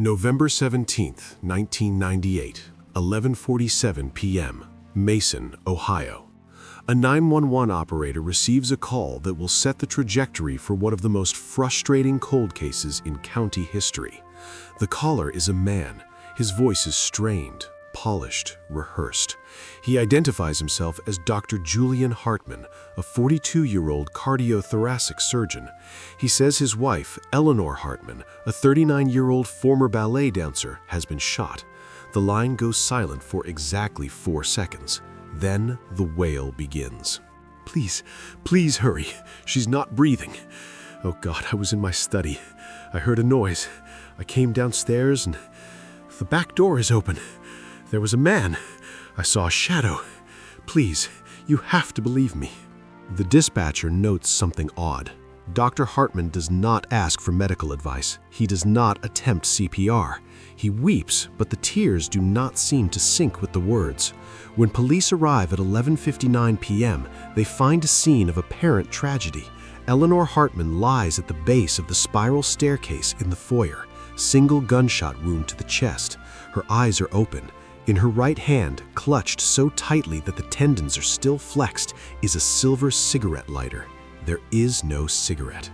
November 17, 1998, 11:47 p.m., Mason, Ohio. A 911 operator receives a call that will set the trajectory for one of the most frustrating cold cases in county history. The caller is a man. His voice is strained, polished, rehearsed. He identifies himself as Dr. Julian Hartman, a 42-year-old cardiothoracic surgeon. He says his wife, Eleanor Hartman, a 39-year-old former ballet dancer, has been shot. The line goes silent for exactly 4 seconds. Then the wail begins. "Please, please hurry. She's not breathing." Oh God, I was in my study. I heard a noise. I came downstairs and the back door is open. There was a man. I saw a shadow. Please, you have to believe me. The dispatcher notes something odd. Dr. Hartman does not ask for medical advice. He does not attempt CPR. He weeps, but the tears do not seem to sync with the words. When police arrive at 11:59 p.m., they find a scene of apparent tragedy. Eleanor Hartman lies at the base of the spiral staircase in the foyer, single gunshot wound to the chest. Her eyes are open. In her right hand, clutched so tightly that the tendons are still flexed, is a silver cigarette lighter. There is no cigarette.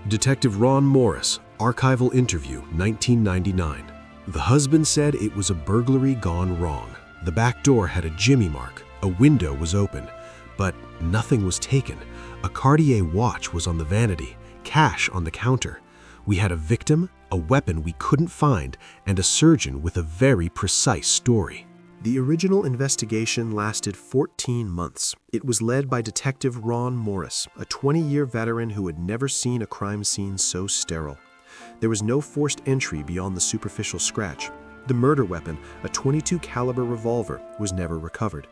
Detective Ron Morris, archival interview, 1999. The husband said it was a burglary gone wrong. The back door had a jimmy mark, a window was open, but nothing was taken. A Cartier watch was on the vanity, cash on the counter. We had a victim, a weapon we couldn't find, and a surgeon with a very precise story. The original investigation lasted 14 months. It was led by Detective Ron Morris, a 20-year veteran who had never seen a crime scene so sterile. There was no forced entry beyond the superficial scratch. The murder weapon, a .22 caliber revolver, was never recovered.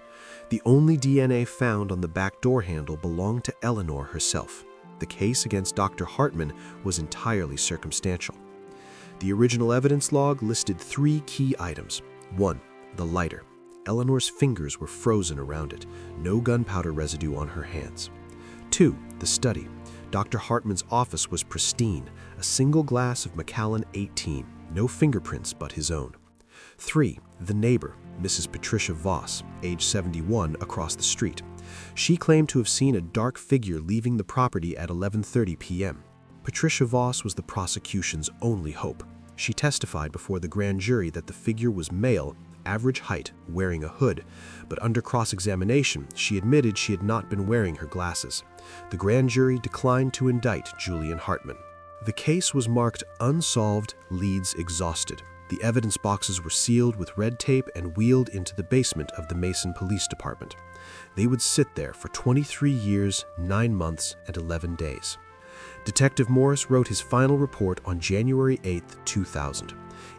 The only DNA found on the back door handle belonged to Eleanor herself. The case against Dr. Hartman was entirely circumstantial. The original evidence log listed 3 key items. 1. The lighter. Eleanor's fingers were frozen around it, no gunpowder residue on her hands. 2. The study. Dr. Hartman's office was pristine, a single glass of Macallan 18, no fingerprints but his own. 3. The neighbor, Mrs. Patricia Voss, age 71, across the street. She claimed to have seen a dark figure leaving the property at 11:30 p.m. Patricia Voss was the prosecution's only hope. She testified before the grand jury that the figure was male, average height, wearing a hood, but under cross-examination, she admitted she had not been wearing her glasses. The grand jury declined to indict Julian Hartman. The case was marked unsolved, leads exhausted. The evidence boxes were sealed with red tape and wheeled into the basement of the Mason Police Department. They would sit there for 23 years, 9 months, and 11 days. Detective Morris wrote his final report on January 8, 2000.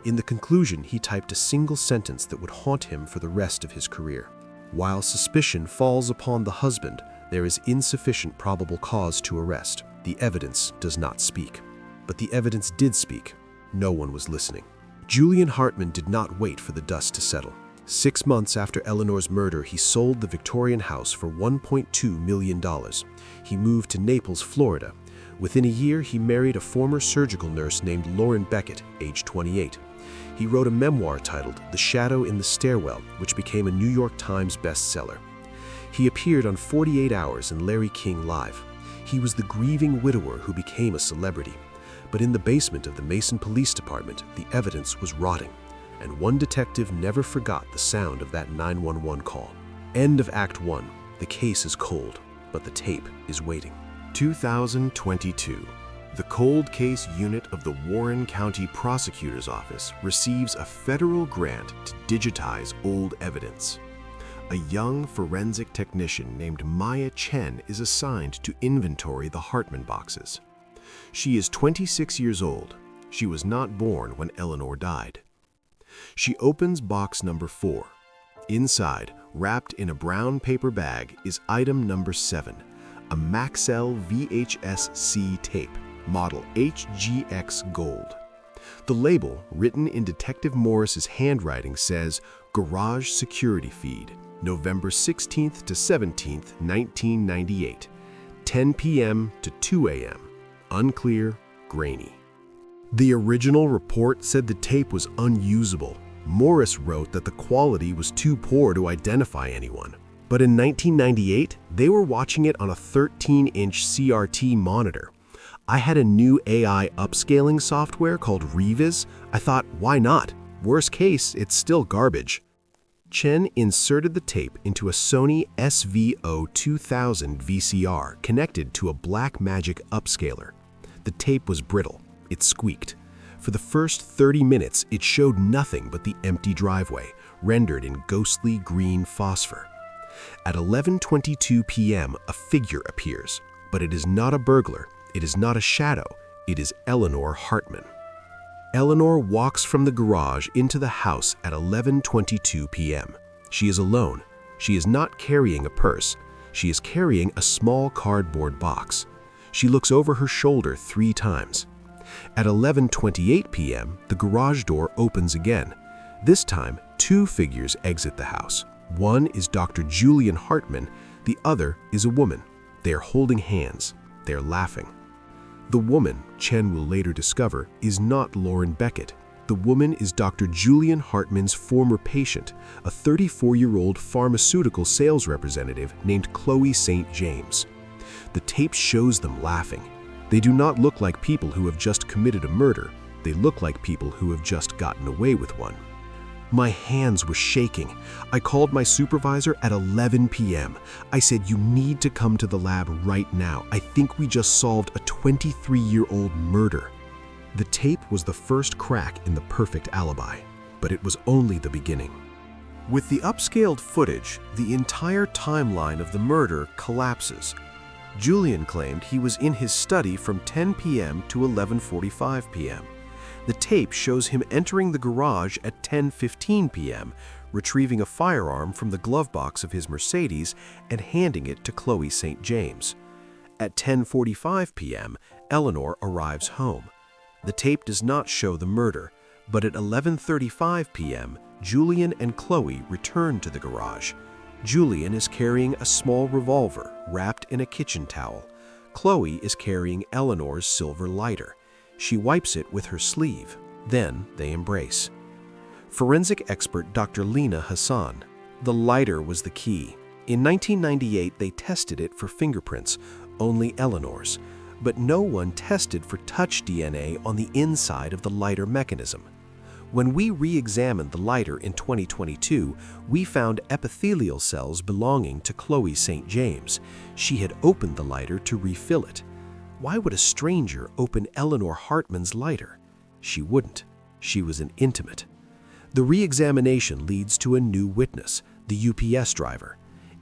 In the conclusion, he typed a single sentence that would haunt him for the rest of his career. While suspicion falls upon the husband, there is insufficient probable cause to arrest. The evidence does not speak. But the evidence did speak. No one was listening. Julian Hartman did not wait for the dust to settle. 6 months after Eleanor's murder, he sold the Victorian house for $1.2 million. He moved to Naples, Florida. Within a year, he married a former surgical nurse named Lauren Beckett, age 28. He wrote a memoir titled The Shadow in the Stairwell, which became a New York Times bestseller. He appeared on 48 Hours and Larry King Live. He was the grieving widower who became a celebrity. But in the basement of the Mason Police Department, the evidence was rotting, and one detective never forgot the sound of that 911 call. End of Act 1. The case is cold, but the tape is waiting. 2022. The Cold Case Unit of the Warren County Prosecutor's Office receives a federal grant to digitize old evidence. A young forensic technician named Maya Chen is assigned to inventory the Hartman boxes. She is 26 years old. She was not born when Eleanor died. She opens box number 4. Inside, wrapped in a brown paper bag, is item number 7, a Maxell VHS-C tape, model HGX Gold. The label, written in Detective Morris's handwriting, says Garage Security Feed, November 16th to 17th, 1998, 10 p.m. to 2 a.m. Unclear, grainy. The original report said the tape was unusable. Morris wrote that the quality was too poor to identify anyone. But in 1998, they were watching it on a 13-inch CRT monitor. I had a new AI upscaling software called Revis. I thought, why not? Worst case, it's still garbage. Chen inserted the tape into a Sony SVO2000 VCR connected to a Blackmagic upscaler. The tape was brittle. It squeaked. For the first 30 minutes, it showed nothing but the empty driveway, rendered in ghostly green phosphor. At 11:22 p.m., a figure appears, but it is not a burglar, it is not a shadow, it is Eleanor Hartman. Eleanor walks from the garage into the house at 11:22 p.m. She is alone. She is not carrying a purse. She is carrying a small cardboard box. She looks over her shoulder 3 times. At 11:28 p.m., the garage door opens again. This time, 2 figures exit the house. One is Dr. Julian Hartman, the other is a woman. They are holding hands. They are laughing. The woman, Chen will later discover, is not Lauren Beckett. The woman is Dr. Julian Hartman's former patient, a 34-year-old pharmaceutical sales representative named Chloe St. James. The tape shows them laughing. They do not look like people who have just committed a murder. They look like people who have just gotten away with one. My hands were shaking. I called my supervisor at 11 p.m. I said, "You need to come to the lab right now. I think we just solved a 23-year-old murder." The tape was the first crack in the perfect alibi, but it was only the beginning. With the upscaled footage, the entire timeline of the murder collapses. Julian claimed he was in his study from 10 p.m. to 11:45 p.m. The tape shows him entering the garage at 10:15 p.m., retrieving a firearm from the glove box of his Mercedes and handing it to Chloe St. James. At 10:45 p.m., Eleanor arrives home. The tape does not show the murder, but at 11:35 p.m., Julian and Chloe return to the garage. Julian is carrying a small revolver wrapped in a kitchen towel. Chloe is carrying Eleanor's silver lighter. She wipes it with her sleeve. Then they embrace. Forensic expert Dr. Lena Hassan. The lighter was the key. In 1998, they tested it for fingerprints, only Eleanor's, but no one tested for touch DNA on the inside of the lighter mechanism. When we re-examined the lighter in 2022, we found epithelial cells belonging to Chloe St. James. She had opened the lighter to refill it. Why would a stranger open Eleanor Hartman's lighter? She wouldn't. She was an intimate. The re-examination leads to a new witness, the UPS driver.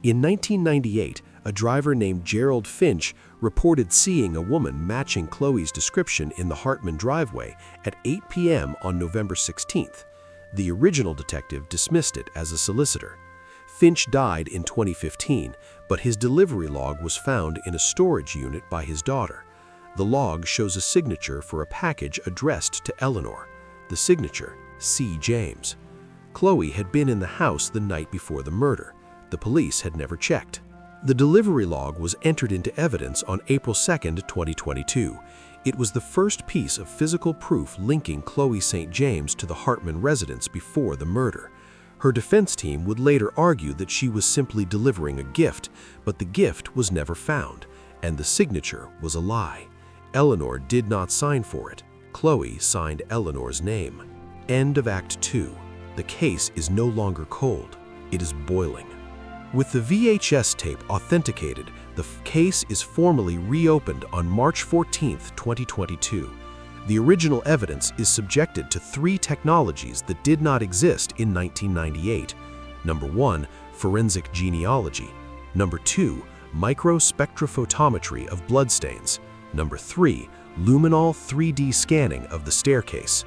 In 1998, a driver named Gerald Finch reported seeing a woman matching Chloe's description in the Hartman driveway at 8 p.m. on November 16th. The original detective dismissed it as a solicitor. Finch died in 2015, but his delivery log was found in a storage unit by his daughter. The log shows a signature for a package addressed to Eleanor. The signature, C. James. Chloe had been in the house the night before the murder. The police had never checked. The delivery log was entered into evidence on April 2, 2022. It was the first piece of physical proof linking Chloe St. James to the Hartman residence before the murder. Her defense team would later argue that she was simply delivering a gift, but the gift was never found, and the signature was a lie. Eleanor did not sign for it. Chloe signed Eleanor's name. End of Act 2. The case is no longer cold. It is boiling. With the VHS tape authenticated, the case is formally reopened on March 14, 2022. The original evidence is subjected to 3 technologies that did not exist in 1998. Number 1, forensic genealogy. Number 2, microspectrophotometry of bloodstains. Number 3, luminol 3D scanning of the staircase.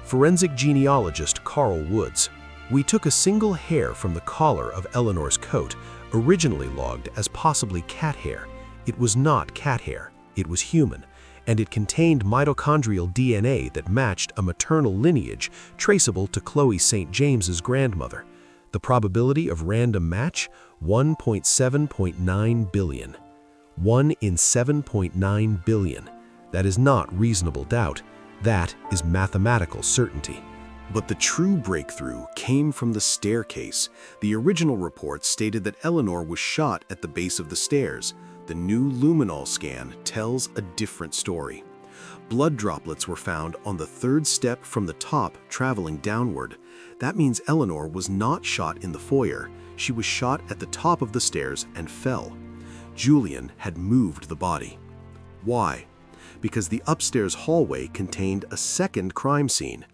Forensic genealogist Carl Woods. We took a single hair from the collar of Eleanor's coat, originally logged as possibly cat hair. It was not cat hair, it was human, and it contained mitochondrial DNA that matched a maternal lineage traceable to Chloe St. James's grandmother. The probability of random match, 1.7.9 billion. 1 in 7.9 billion. That is not reasonable doubt. That is mathematical certainty. But the true breakthrough came from the staircase. The original report stated that Eleanor was shot at the base of the stairs. The new luminol scan tells a different story. Blood droplets were found on the third step from the top, traveling downward. That means Eleanor was not shot in the foyer. She was shot at the top of the stairs and fell. Julian had moved the body. Why? Because the upstairs hallway contained a second crime scene.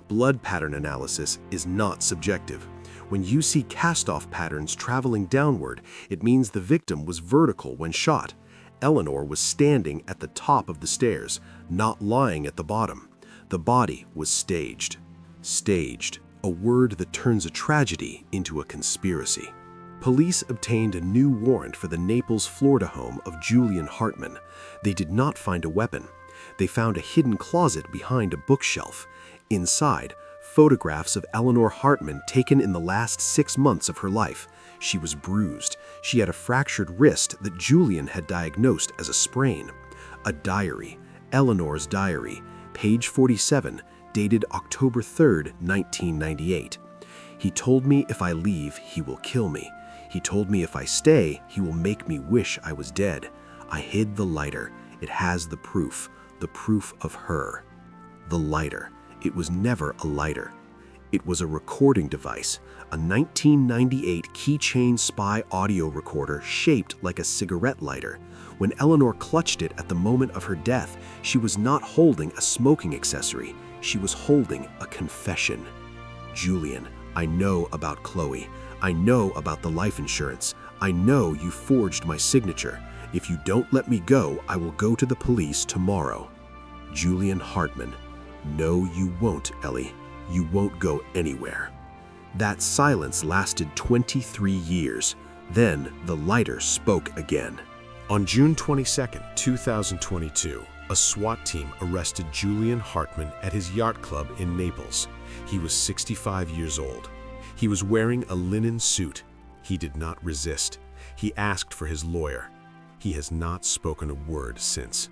Blood pattern analysis is not subjective. When you see cast-off patterns traveling downward, it means the victim was vertical when shot. Eleanor was standing at the top of the stairs, not lying at the bottom. The body was staged. Staged, a word that turns a tragedy into a conspiracy. Police obtained a new warrant for the Naples, Florida home of Julian Hartman. They did not find a weapon. They found a hidden closet behind a bookshelf. Inside, photographs of Eleanor Hartman taken in the last 6 months of her life. She was bruised. She had a fractured wrist that Julian had diagnosed as a sprain. A diary, Eleanor's diary, page 47, dated October 3, 1998. He told me if I leave, he will kill me. He told me if I stay, he will make me wish I was dead. I hid the lighter. It has the proof of her. The lighter. It was never a lighter. It was a recording device, a 1998 keychain spy audio recorder shaped like a cigarette lighter. When Eleanor clutched it at the moment of her death, she was not holding a smoking accessory. She was holding a confession. Julian, I know about Chloe. I know about the life insurance. I know you forged my signature. If you don't let me go, I will go to the police tomorrow. Julian Hartman. No, you won't, Ellie. You won't go anywhere. That silence lasted 23 years. Then the lighter spoke again. On June 22, 2022, a SWAT team arrested Julian Hartman at his yacht club in Naples. He was 65 years old. He was wearing a linen suit. He did not resist. He asked for his lawyer. He has not spoken a word since.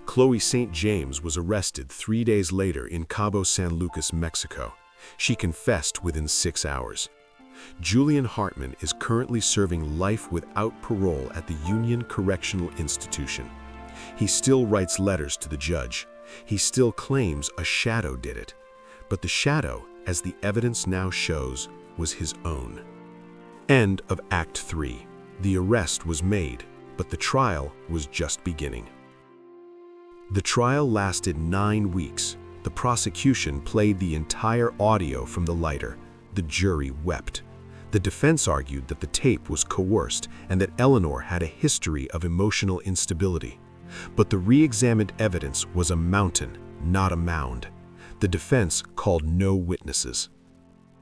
Chloe St. James was arrested 3 days later in Cabo San Lucas, Mexico. She confessed within 6 hours. Julian Hartman is currently serving life without parole at the Union Correctional Institution. He still writes letters to the judge. He still claims a shadow did it. But the shadow, as the evidence now shows, was his own. End of Act 3. The arrest was made, but the trial was just beginning. The trial lasted 9 weeks. The prosecution played the entire audio from the lighter. The jury wept. The defense argued that the tape was coerced and that Eleanor had a history of emotional instability. But the re-examined evidence was a mountain, not a mound. The defense called no witnesses.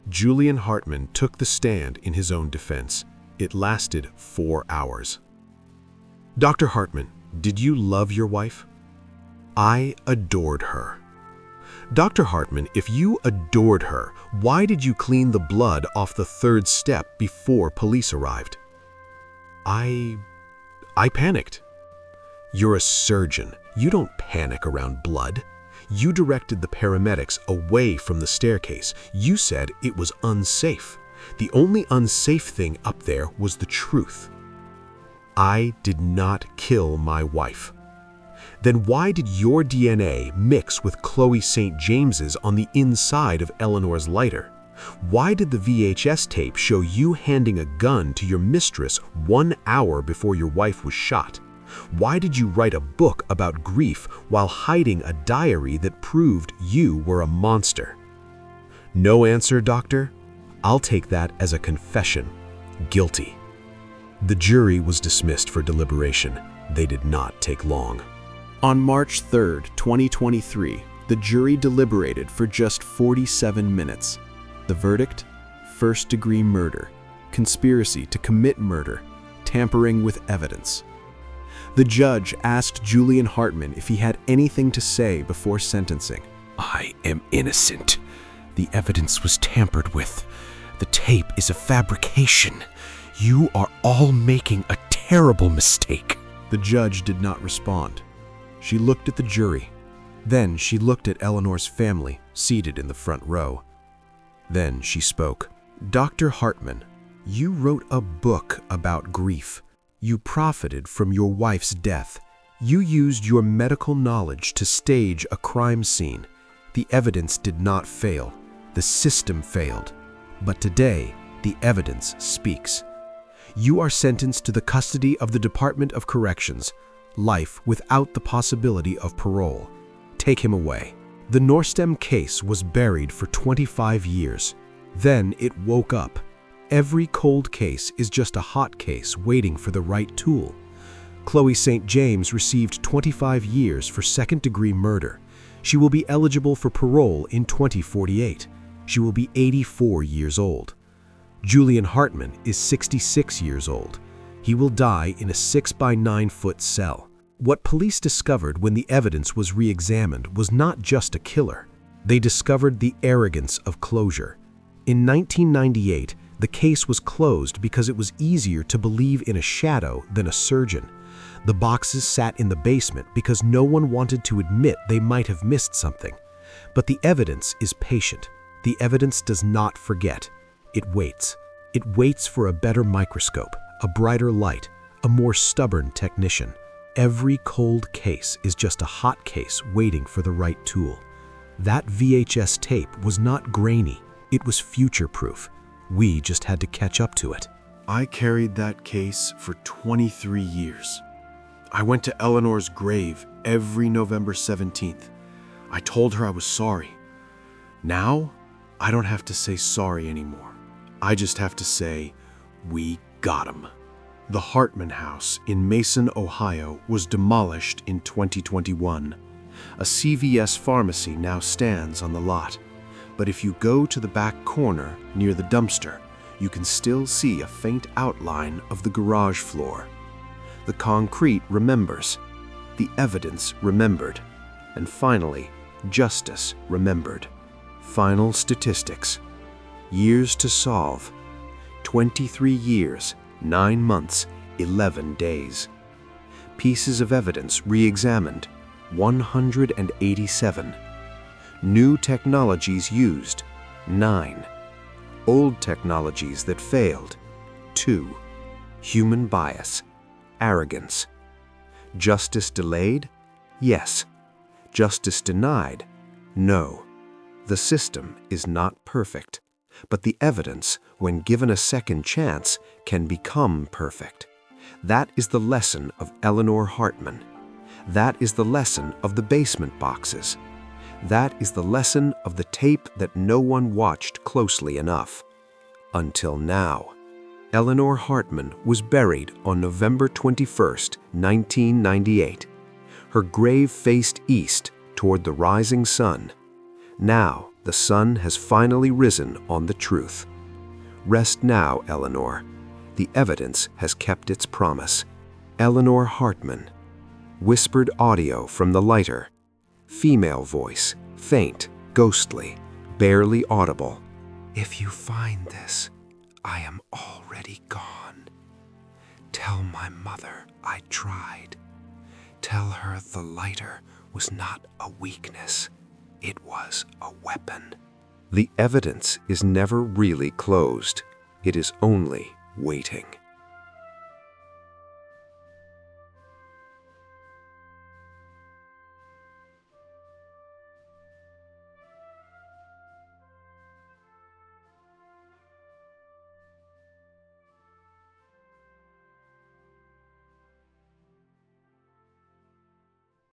Julian Hartman took the stand in his own defense. It lasted 4 hours. Dr. Hartman, did you love your wife? I adored her. Dr. Hartman, if you adored her, why did you clean the blood off the third step before police arrived? I panicked. You're a surgeon. You don't panic around blood. You directed the paramedics away from the staircase. You said it was unsafe. The only unsafe thing up there was the truth. I did not kill my wife. Then why did your DNA mix with Chloe St. James's on the inside of Eleanor's lighter? Why did the VHS tape show you handing a gun to your mistress 1 hour before your wife was shot? Why did you write a book about grief while hiding a diary that proved you were a monster? No answer, doctor? I'll take that as a confession. Guilty. The jury was dismissed for deliberation. They did not take long. On March 3, 2023, the jury deliberated for just 47 minutes. The verdict? First-degree murder, conspiracy to commit murder, tampering with evidence. The judge asked Julian Hartman if he had anything to say before sentencing. I am innocent. The evidence was tampered with. The tape is a fabrication. You are all making a terrible mistake. The judge did not respond. She looked at the jury. Then she looked at Eleanor's family, seated in the front row. Then she spoke. "Dr. Hartman, you wrote a book about grief. You profited from your wife's death. You used your medical knowledge to stage a crime scene. The evidence did not fail. The system failed. But today, the evidence speaks. You are sentenced to the custody of the Department of Corrections, life without the possibility of parole. Take him away." The Norstem case was buried for 25 years. Then it woke up. Every cold case is just a hot case waiting for the right tool. Chloe St. James received 25 years for second-degree murder. She will be eligible for parole in 2048. She will be 84 years old. Julian Hartman is 66 years old. He will die in a 6-by-9-foot cell. What police discovered when the evidence was re-examined was not just a killer. They discovered the arrogance of closure. In 1998, the case was closed because it was easier to believe in a shadow than a surgeon. The boxes sat in the basement because no one wanted to admit they might have missed something. But the evidence is patient. The evidence does not forget. It waits. It waits for a better microscope, a brighter light, a more stubborn technician. Every cold case is just a hot case waiting for the right tool. That VHS tape was not grainy. It was future-proof. We just had to catch up to it. I carried that case for 23 years. I went to Eleanor's grave every November 17th. I told her I was sorry. Now, I don't have to say sorry anymore. I just have to say, we got him. The Hartman House in Mason, Ohio was demolished in 2021. A CVS pharmacy now stands on the lot. But if you go to the back corner near the dumpster, you can still see a faint outline of the garage floor. The concrete remembers. The evidence remembered. And finally, justice remembered. Final statistics. Years to solve. 23 years, 9 months, 11 days. Pieces of evidence re-examined, 187. New technologies used, 9. Old technologies that failed, 2. Human bias, arrogance. Justice delayed? Yes. Justice denied? No. The system is not perfect, but the evidence, when given a second chance, can become perfect. That is the lesson of Eleanor Hartman. That is the lesson of the basement boxes. That is the lesson of the tape that no one watched closely enough. Until now. Eleanor Hartman was buried on November 21st, 1998. Her grave faced east toward the rising sun. Now, the sun has finally risen on the truth. Rest now, Eleanor. The evidence has kept its promise. Eleanor Hartman. Whispered audio from the lighter. Female voice, faint, ghostly, barely audible. If you find this, I am already gone. Tell my mother I tried. Tell her the lighter was not a weakness. It was a weapon. The evidence is never really closed. It is only waiting.